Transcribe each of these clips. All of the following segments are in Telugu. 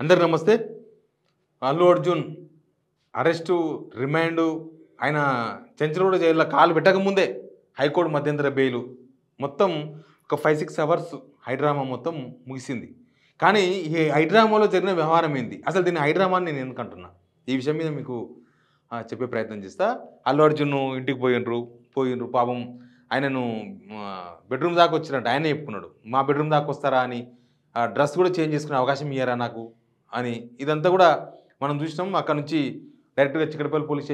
అందరికి నమస్తే. అల్లు అర్జున్ అరెస్టు, రిమాండు ఆయన చెంచలగూడ జైల్లో కాలు పెట్టకముందే హైకోర్టు మధ్యంతర బెయిలు మొత్తం ఒక 5-6 అవర్స్ హైడ్రామా మొత్తం ముగిసింది. కానీ ఈ హైడ్రామాలో జరిగిన వ్యవహారం ఏంది? అసలు దీన్ని హైడ్రామా అని నేను ఎందుకంటున్నా? ఈ విషయం మీద మీకు చెప్పే ప్రయత్నం చేస్తా. అల్లు అర్జున్ ఇంటికి పోయిండ్రు పాపం ఆయనను బెడ్రూమ్ దాకా వచ్చినట్టు ఆయనే చెప్పుకున్నాడు. మా బెడ్రూమ్ దాకా వస్తారా అని, డ్రెస్ కూడా చేంజ్ చేసుకునే అవకాశం ఇయ్యారా నాకు అని. ఇదంతా కూడా మనం చూసినాం. అక్కడ నుంచి డైరెక్ట్గా చిక్కడపల్లి పోలీస్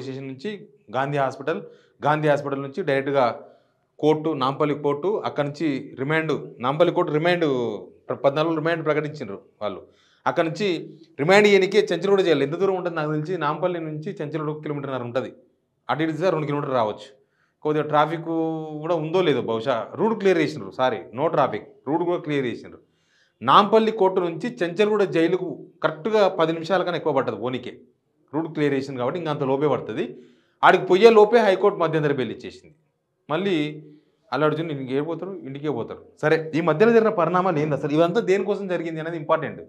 స్టేషన్ నుంచి గాంధీ హాస్పిటల్ నుంచి డైరెక్ట్గా కోర్టు, నాంపల్లి కోర్టు, అక్కడ నుంచి నాంపల్లి కోర్టు రిమాండ్ 14 రిమాండ్ ప్రకటించారు వాళ్ళు. అక్కడ నుంచి రిమాండ్ చేయడానికి చెంచలగూడ జైలు ఎంత దూరం ఉంటుంది నాకు తెలిసి, నాంపల్లి నుంచి చెంచలగూడ 1.5 కిలోమీటర్ ఉంటుంది. అటు ఇటు 2 కిలోమీటర్ రావచ్చు. కొద్దిగా ట్రాఫిక్ కూడా ఉందో లేదో, బహుశా రూట్ క్లియర్ చేసినారు. సారీ, నో ట్రాఫిక్, రూట్ కూడా క్లియర్ చేసినారు. నాంపల్లి కోర్టు నుంచి చెంచలగూడ జైలుకు కరెక్ట్గా 10 నిమిషాల కన్నా ఎక్కువ పడుతుంది పోనీకే. రూట్ క్లియర్ చేసింది కాబట్టి ఇంకా అంత లోపే పడుతుంది. ఆడికి పోయే లోపే హైకోర్టు మధ్యంతర బెయిల్ ఇచ్చేసింది. మళ్ళీ అల్లు అర్జున్ ఇంటికే పోతారు. సరే, ఈ మధ్యలో జరిగిన పరిణామాలు ఏంది అసలు? ఇదంతా దేనికోసం జరిగింది అనేది ఇంపార్టెంట్.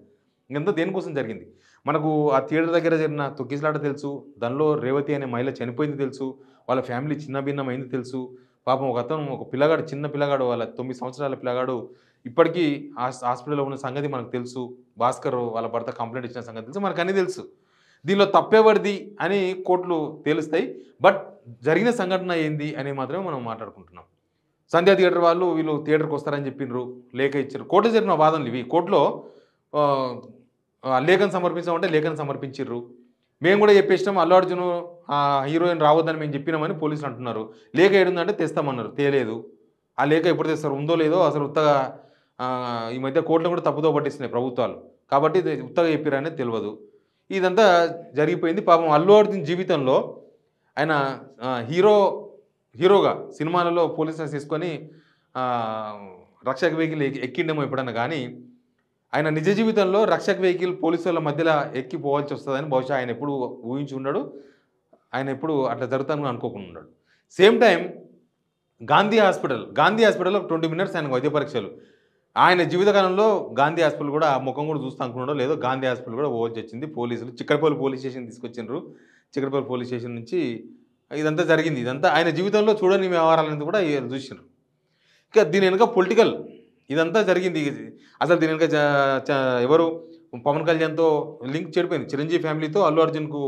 ఇదంతా దేనికోసం జరిగింది? మనకు ఆ థియేటర్ దగ్గర జరిగిన తొక్కిసలాట తెలుసు, దానిలో రేవతి అనే మహిళ చనిపోయింది తెలుసు, వాళ్ళ ఫ్యామిలీ చిన్నభిన్నమైంది తెలుసు. పాపం ఒక పిల్లగాడు, చిన్న పిల్లగాడు, వాళ్ళ 9 సంవత్సరాల పిల్లగాడు ఇప్పటికీ హాస్పిటల్లో ఉన్న సంగతి మనకు తెలుసు. భాస్కర్ వాళ్ళ భర్త కంప్లైంట్ ఇచ్చిన సంగతి తెలుసు, మనకు అన్నీ తెలుసు. దీనిలో తప్పేవడిది అని కోర్టులు తేలుస్తాయి. బట్ జరిగిన సంఘటన ఏంది అని మాత్రమే మనం మాట్లాడుకుంటున్నాం. సంధ్యా థియేటర్ వీళ్ళు థియేటర్కి వస్తారని చెప్పిండ్రు, లేఖ ఇచ్చారు. కోర్టు జరిగిన వాదనలు ఇవి. కోర్టులో లేఖను సమర్పించామంటే లేఖను సమర్పించారు. మేము కూడా చెప్పేసినాం అల్లు అర్జున్ హీరోయిన్ రావద్దని మేము చెప్పినామని పోలీసులు అంటున్నారు. లేఖ ఏడుందంటే తెస్తామన్నారు, తేలేదు. ఆ లేఖ ఎప్పుడు తెస్తారు, ఉందో లేదో అసలు ఉత్తగా ఈ మధ్య కోర్టులు కూడా తప్పుదో పట్టిస్తున్నాయి ప్రభుత్వాలు. కాబట్టి ఉత్తగా చెప్పారనేది తెలియదు. ఇదంతా జరిగిపోయింది. పాపం అల్లు అర్జున్ జీవితంలో ఆయన హీరోగా సినిమాలలో పోలీసులు తీసుకొని రక్షక వెహికల్ ఎక్కిండేమో ఎప్పుడన్నా, కానీ ఆయన నిజ జీవితంలో రక్షక వెహికల్ పోలీసుల మధ్యలో ఎక్కి పోవాల్సి వస్తుందని బహుశా ఆయన ఎప్పుడు ఊహించి ఉన్నాడు. ఆయన ఎప్పుడు అట్లా జరుగుతాను అనుకోకుండా ఉన్నాడు. సేమ్ టైం గాంధీ హాస్పిటల్లో 20 మినిట్స్ ఆయన వైద్య పరీక్షలు. ఆయన జీవితకాలంలో గాంధీ హాస్పిటల్ కూడా ఆ ముఖం కూడా చూస్తూ అనుకున్నాడో లేదో, గాంధీ హాస్పిటల్ కూడా పోవాల్సి వచ్చింది. పోలీసులు చిక్కడపల్లి పోలీస్ స్టేషన్ తీసుకొచ్చిండ్రు. చిక్కడపల్లి పోలీస్ స్టేషన్ నుంచి ఇదంతా జరిగింది. ఇదంతా ఆయన జీవితంలో చూడని వ్యవహారాలను కూడా చూసిండ్రు. ఇక దీని వెనుక పొలిటికల్ ఇదంతా జరిగింది. అసలు దీని వెనుక ఎవరు, పవన్ కళ్యాణ్తో లింక్ చెడిపోయింది. చిరంజీవి ఫ్యామిలీతో అల్లు అర్జున్కు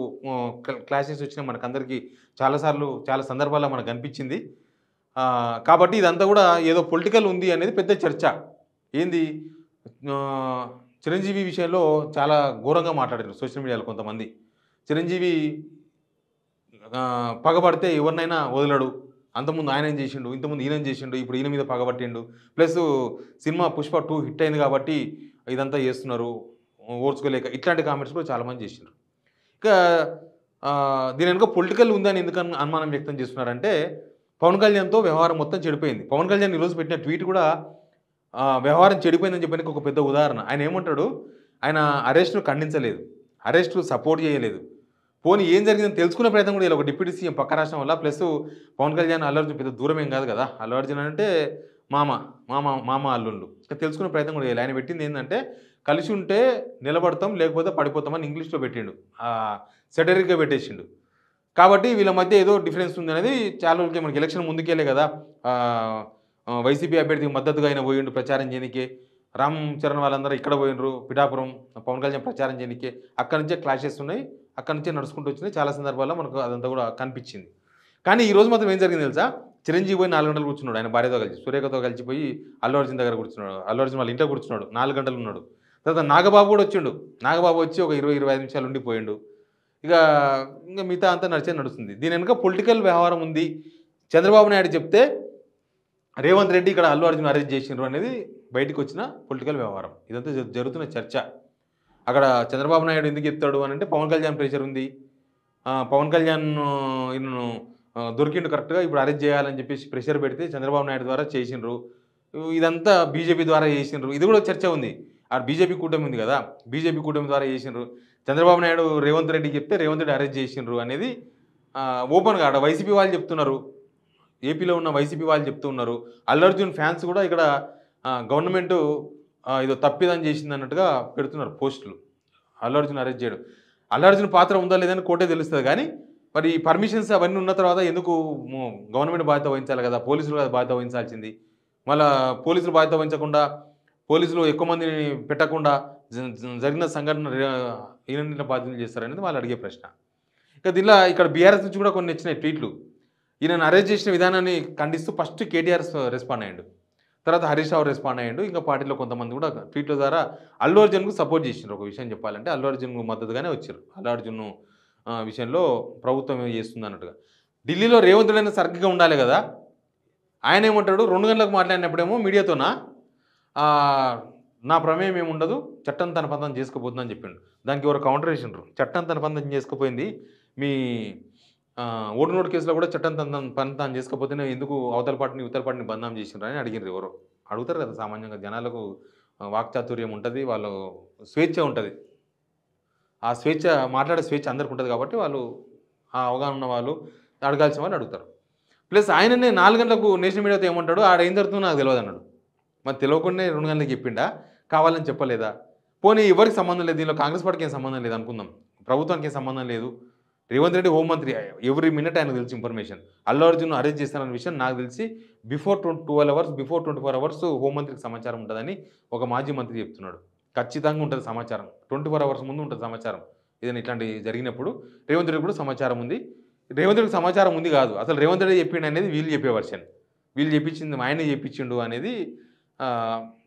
క్లాషెస్ వచ్చినాయి. మనకందరికీ చాలా సందర్భాల్లో మనకు అనిపించింది. కాబట్టి ఇదంతా కూడా ఏదో పొలిటికల్ ఉంది అనేది పెద్ద చర్చ. ఏంది, చిరంజీవి విషయంలో చాలా ఘోరంగా మాట్లాడారు సోషల్ మీడియాలో కొంతమంది. చిరంజీవి పగబడితే ఎవరినైనా వదలడు, అంతకుముందు ఆయన ఏం చేసిండు, ఇంతకుముందు ఈయన చేసిండు, ఇప్పుడు ఈయన మీద పగబట్టిండు, ప్లస్ సినిమా పుష్ప 2 హిట్ అయింది కాబట్టి ఇదంతా చేస్తున్నారు ఓర్చుకోలేక, ఇట్లాంటి కామెంట్స్ కూడా చాలామంది చేసిండ్రు. ఇక దీని వెనుక పొలిటికల్ ఉందని ఎందుకు అనుమానం వ్యక్తం చేస్తున్నారంటే, పవన్ కళ్యాణ్తో వ్యవహారం మొత్తం చెడిపోయింది. పవన్ కళ్యాణ్ ఈరోజు పెట్టిన ట్వీట్ కూడా వ్యవహారం చెడిపోయిందని చెప్పడానికి ఒక పెద్ద ఉదాహరణ. ఆయన ఏమంటాడు, ఆయన అరెస్ట్ను ఖండించలేదు, అరెస్టు సపోర్ట్ చేయలేదు, పోనీ ఏం జరిగిందని తెలుసుకునే ప్రయత్నం కూడా ఇలా ఒక డిప్యూటీ సీఎం పక్క రాష్ట్రం వల్ల. ప్లస్ పవన్ కళ్యాణ్ అల్లు అర్జున్ పెద్ద దూరం ఏం కాదు కదా, అల్లు అర్జున్ అంటే మామ అల్లుళ్ళు. తెలుసుకునే ప్రయత్నం కూడా చేయాలి. ఆయన పెట్టింది ఏంటంటే, కలిసి ఉంటే నిలబడతాం లేకపోతే పడిపోతామని ఇంగ్లీష్లో పెట్టిండు, సెటరిక్గా పెట్టేసిండు. కాబట్టి వీళ్ళ మధ్య ఏదో డిఫరెన్స్ ఉంది అనేది చాలా రోజులకి, మనకి ఎలక్షన్ ముందుకెళ్ళే కదా, వైసీపీ అభ్యర్థికి మద్దతుగా ఆయన పోయిండు ప్రచారం చేయనికే. రామ్ చరణ్ వాళ్ళందరూ ఇక్కడ పోయినరు పిఠాపురం, పవన్ కళ్యాణ్ ప్రచారం చేయనికే. అక్కడి నుంచే క్లాషెస్ ఉన్నాయి, అక్కడి నుంచే నడుచుకుంటూ వచ్చినాయి. చాలా సందర్భాల్లో మనకు అదంతా కూడా కనిపించింది. కానీ ఈరోజు మాత్రం ఏం జరిగింది తెలుసా, చిరంజీవి పోయి 4 గంటలు కూర్చున్నాడు ఆయన భార్యతో కలిసి, సురేఖతో కలిసిపోయి అల్లు అర్జున్ దగ్గర కూర్చున్నాడు. అల్లు అర్జున్ వాళ్ళ ఇంట్లో కూర్చున్నాడు, 4 గంటలు ఉన్నాడు. తర్వాత నాగబాబు కూడా వచ్చిండు. నాగబాబు వచ్చి ఒక 20-25 నిమిషాలు ఉండిపోయిండు. ఇంకా మిగతా అంతా నడుస్తుంది. దీని వెనుక పొలిటికల్ వ్యవహారం ఉంది. చంద్రబాబు నాయుడు చెప్తే రేవంత్ రెడ్డి ఇక్కడ అల్లు అర్జున్ అరెస్ట్ చేసిండ్రు అనేది బయటకు వచ్చిన పొలిటికల్ వ్యవహారం. ఇదంతా జరుగుతున్న చర్చ. అక్కడ చంద్రబాబు నాయుడు ఎందుకు చెప్తాడు అని అంటే, పవన్ కళ్యాణ్ ప్రెషర్ ఉంది, పవన్ కళ్యాణ్ ఈయనను దొరికిండు కరెక్ట్గా, ఇప్పుడు అరెస్ట్ చేయాలని చెప్పేసి ప్రెషర్ పెడితే చంద్రబాబు నాయుడు ద్వారా చేసిండ్రు. ఇదంతా బీజేపీ ద్వారా చేసిండ్రు. ఇది కూడా చర్చ ఉంది. ఆ బీజేపీ కూటమి ఉంది కదా, బీజేపీ కూటమి ద్వారా చేసిండ్రు. చంద్రబాబు నాయుడు రేవంత్ రెడ్డికి చెప్తే రేవంత్ రెడ్డి అరెస్ట్ చేసిండ్రు అనేది ఓపెన్గా ఆడ వైసీపీ వాళ్ళు చెప్తున్నారు, ఏపీలో ఉన్న వైసీపీ వాళ్ళు చెప్తూ ఉన్నారు. అల్లు అర్జున్ ఫ్యాన్స్ కూడా ఇక్కడ గవర్నమెంట్ ఏదో తప్పిదం చేసింది అన్నట్టుగా పెడుతున్నారు పోస్టులు. అల్లు అర్జున్ అరెస్ట్ చేయడం. అల్లు అర్జున్ పాత్ర ఉందా లేదని కోర్టే తెలుస్తది గానీ, మరి పర్మిషన్స్ అవన్నీ ఉన్న తర్వాత ఎందుకు గవర్నమెంట్ బాధ్యత వహించాలి కదా! పోలీసులు కదా బాధ్యత వహించాల్సింది. మళ్ళా పోలీసులు బాధ్యత వహించకుండా, పోలీసులు ఎక్కువ మందిని పెట్టకుండా జరిగిన సంఘటన ఈయన బాధ్యతలు చేస్తారనేది వాళ్ళు అడిగే ప్రశ్న. ఇక దీనిలో ఇక్కడ బీఆర్ఎస్ నుంచి కూడా కొన్ని వచ్చినాయి ట్వీట్లు. ఈయనను అరెస్ట్ చేసిన విధానాన్ని ఖండిస్తూ ఫస్ట్ కేటీఆర్ రెస్పాండ్ అయ్యిండు. తర్వాత హరీష్ రావు రెస్పాండ్ అయ్యిండు. ఇంకా పార్టీలో కొంతమంది కూడా ట్వీట్ల ద్వారా అల్లు అర్జున్‌కు సపోర్ట్ చేసిండ్రు. ఒక విషయం చెప్పాలంటే అల్లు అర్జున్‌కు మద్దతుగానే వచ్చారు. అల్లు అర్జున్ విషయంలో ప్రభుత్వం ఏం చేస్తుంది అన్నట్టుగా. ఢిల్లీలో రేవంత్ రెడ్డి సరిగ్గా ఉండాలి కదా! ఆయన ఏమంటాడు 2 గంటలకు మాట్లాడినప్పుడేమో మీడియాతోనా నా ప్రమేయం ఏమి ఉండదు, చట్టం తన పని తాను చేసుకుపోతుందని చెప్పిండు. దానికి ఎవరో కౌంటర్ వేసిండ్రు. చట్టం తన పని తాను చేసుకుపోయింది. మీ ఓటు నోటు కేసులో కూడా చట్టం తన పని తాను చేసుకపోతేనే ఎందుకు అవతల పార్టీని ఇవతల పార్టీని బదనాం చేసిండ్రు అని అడిగిండ్రు ఎవరో. అడుగుతారు కదా సామాన్యంగా జనాలకు వాక్చాతుర్యం ఉంటుంది, వాళ్ళు స్వేచ్ఛ ఉంటుంది. ఆ స్వేచ్ఛ మాట్లాడే స్వేచ్ఛ అందరికి ఉంటుంది కాబట్టి వాళ్ళు ఆ అవగాహన ఉన్న వాళ్ళు అడగాల్సిన వాళ్ళు అడుగుతారు. ప్లస్ ఆయననే 4 గంటలకు నేషనల్ మీడియాతో ఏమంటాడు ఆడ ఏం జరుగుతుందో నాకు తెలియదు అన్నాడు. మరి తెలియకుండా 2 గంటలకు చెప్పిండా, కావాలని చెప్పలేదా? పోనీ ఎవరికి సంబంధం లేదు, దీనిలో కాంగ్రెస్ పార్టీకి ఏం సంబంధం లేదు అనుకుందాం, ప్రభుత్వానికి ఏం సంబంధం లేదు. రేవంత్ రెడ్డి హోంమంత్రి, ఎవ్రీ మినిట్ ఆయనకు తెలిసి ఇన్ఫర్మేషన్. అల్లు అర్జున్ అరెస్ట్ చేస్తారన్న విషయం నాకు తెలిసి బిఫోర్ 12 అవర్స్, బిఫోర్ 24 అవర్స్ హోంమంత్రికి సమాచారం ఉంటుందని ఒక మాజీ మంత్రి చెప్తున్నాడు. ఖచ్చితంగా ఉంటుంది సమాచారం. 24 అవర్స్ ముందు ఉంటుంది సమాచారం. ఏదైనా ఇట్లాంటి జరిగినప్పుడు రేవంత్ రెడ్డి కూడా సమాచారం ఉంది. రేవంత్ రెడ్డికి సమాచారం ఉంది కాదు, అసలు రేవంత్ రెడ్డి చెప్పిండు అనేది వీళ్ళు చెప్పే వర్షన్. వీళ్ళు చెప్పించింది ఆయనే చెప్పించిండు అనేది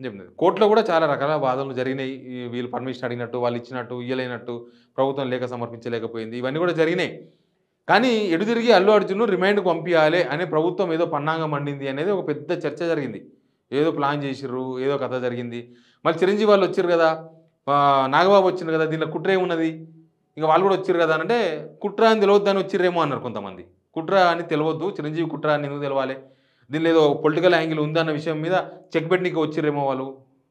చెప్తుంది. కోర్టులో కూడా చాలా రకాల వాదనలు జరిగినాయి. వీళ్ళు పర్మిషన్ అడిగినట్టు, వాళ్ళు ఇచ్చినట్టు, ఇయ్యలేనట్టు, ప్రభుత్వం లేఖ సమర్పించలేకపోయింది, ఇవన్నీ కూడా జరిగినాయి. కానీ ఎటు తిరిగి అల్లు అర్జున్ రిమైండ్కి పంపించాలి అనే ప్రభుత్వం ఏదో పన్నాంగం మండింది అనేది ఒక పెద్ద చర్చ జరిగింది. ఏదో ప్లాన్ చేసిర్రు, ఏదో కథ జరిగింది. మళ్ళీ చిరంజీవి వాళ్ళు వచ్చారు కదా, నాగబాబు వచ్చింది కదా, దీనిలో కుట్ర ఏమున్నది, ఇంకా వాళ్ళు కూడా వచ్చారు కదా అంటే కుట్ర అని తెలియద్దు అని వచ్చిర్రేమో అన్నారు కొంతమంది. కుట్ర అని తెలియద్దు, చిరంజీవి కుట్ర అని ఎందుకు తెలవాలి, దీనిలో ఏదో పొలిటికల్ యాంగిల్ ఉందన్న విషయం మీద చెక్ పెట్టడానికి వచ్చిర్రేమో వాళ్ళు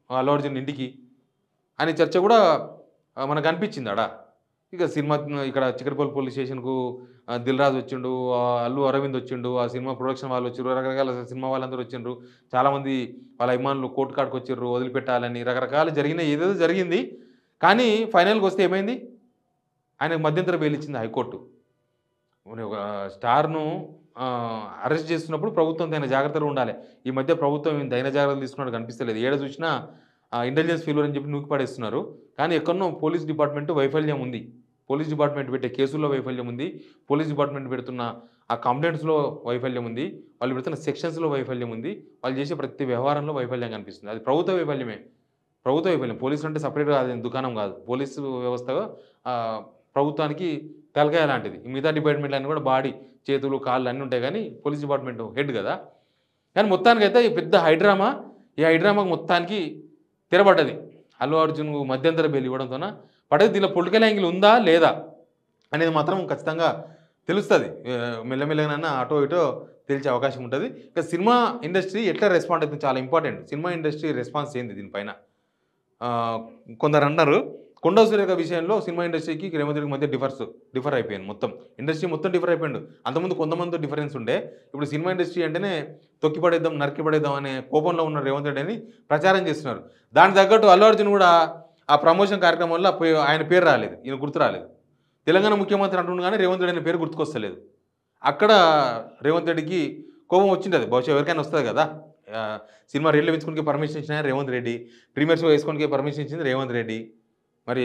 అల్లు అర్జున్ ఇంటికి అనే చర్చ కూడా మనకు అనిపించింది ఆడ. ఇక సినిమా ఇక్కడ చిక్కడపల్లి పోలీస్ స్టేషన్కు దిల్ రాజు వచ్చిండు, అల్లు అరవింద్ వచ్చిండు, ఆ సినిమా ప్రొడక్షన్ వాళ్ళు వచ్చిర్రు, రకరకాల సినిమా వాళ్ళందరూ వచ్చిండ్రు, చాలామంది వాళ్ళ అభిమానులు కోర్టు కాడికి వచ్చిర్రు వదిలిపెట్టాలని, రకరకాలు జరిగినాయి, ఏదేదో జరిగింది. కానీ ఫైనల్కి వస్తే ఏమైంది, ఆయనకు మధ్యంతర బెయిల్ ఇచ్చింది హైకోర్టు. ఒక స్టార్ను అరెస్ట్ చేస్తున్నప్పుడు ప్రభుత్వం తగిన జాగ్రత్తలు ఉండాలి. ఈ మధ్య ప్రభుత్వం తగిన జాగ్రత్తలు తీసుకున్నట్టు కనిపిస్తలేదు. ఏడ చూసినా ఇంటెలిజెన్స్ ఫెయిల్యూర్ అని చెప్పి నూకి పడేస్తున్నారు. కానీ ఎక్కడనో పోలీస్ డిపార్ట్మెంట్ వైఫల్యం ఉంది. పోలీస్ డిపార్ట్మెంట్ పెట్టే కేసుల్లో వైఫల్యం ఉంది. పోలీస్ డిపార్ట్మెంట్ పెడుతున్న ఆ కంప్లైంట్స్లో వైఫల్యం ఉంది. వాళ్ళు పెడుతున్న సెక్షన్స్లో వైఫల్యం ఉంది. వాళ్ళు చేసే ప్రతి వ్యవహారంలో వైఫల్యం కనిపిస్తుంది. అది ప్రభుత్వ వైఫల్యమే. ప్రభుత్వ వైఫల్యం. పోలీసులు అంటే సపరేట్గా అది దుకాణం కాదు. పోలీసు వ్యవస్థగా ప్రభుత్వానికి తలకాయ లాంటిది. మిగతా డిపార్ట్మెంట్లు అన్నీ కూడా బాడీ, చేతులు, కాళ్ళు అన్నీ ఉంటాయి, కానీ పోలీస్ డిపార్ట్మెంట్ హెడ్ కదా. కానీ మొత్తానికైతే ఈ పెద్ద హైడ్రామా, ఈ హైడ్రామాకు మొత్తానికి తెరబడ్డది. అల్లు అర్జున్ మధ్యంతర బెయిల్ ఇవ్వడంతోన పడేది. దీనిలో పొలిటికల్ యాంగిల్ ఉందా లేదా అనేది మాత్రం ఖచ్చితంగా తెలుస్తుంది. మెల్లమెల్లగానైనా అటో ఇటో తెలిసే అవకాశం ఉంటుంది. ఇక సినిమా ఇండస్ట్రీ ఎట్లా రెస్పాండ్ అవుతుంది చాలా ఇంపార్టెంట్. సినిమా ఇండస్ట్రీ రెస్పాన్స్ ఏంది దీనిపైన. కొందరు అన్నారు కొండ సురేఖ విషయంలో సినిమా ఇండస్ట్రీకి రేవంత్ రెడ్డికి మధ్య డిఫర్ అయిపోయింది. మొత్తం ఇండస్ట్రీ మొత్తం డిఫర్ అయిపోయిండు. అంతకుముందు కొంతమందితో డిఫరెన్స్ ఉండే, ఇప్పుడు సినిమా ఇండస్ట్రీ అంటేనే తొక్కిపడేద్దాం, నరికిపడేద్దాం అనే కోపంలో ఉన్న రేవంత్ రెడ్డి అని ప్రచారం చేస్తున్నారు. దానికి తగ్గట్టు అల్లు అర్జున్ కూడా ఆ ప్రమోషన్ కార్యక్రమంలో ఆయన పేరు రాలేదు, ఈయన గుర్తు రాలేదు. తెలంగాణ ముఖ్యమంత్రి అంటుండు కానీ రేవంత్ రెడ్డి అనే పేరు గుర్తుకొస్తలేదు. అక్కడ రేవంత్ రెడ్డికి కోపం వచ్చింది. బహుశా ఎవరికైనా వస్తుంది కదా. సినిమా రేట్లు పెంచుకోనికి పర్మిషన్ ఇచ్చిన రేవంత్ రెడ్డి, ప్రీమియర్ షో వేసుకోనికి పర్మిషన్ ఇచ్చింది రేవంత్ రెడ్డి. మరి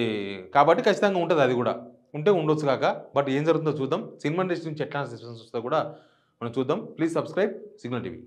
కాబట్టి ఖచ్చితంగా ఉంటుంది, అది కూడా ఉంటే ఉండొచ్చు కాక. బట్ ఏం జరుగుతుందో చూద్దాం. సినిమా ఇండస్ట్రీ నుంచి ఎట్లా రెస్పాన్స్ వస్తుందో కూడా మనం చూద్దాం. Please subscribe signal TV.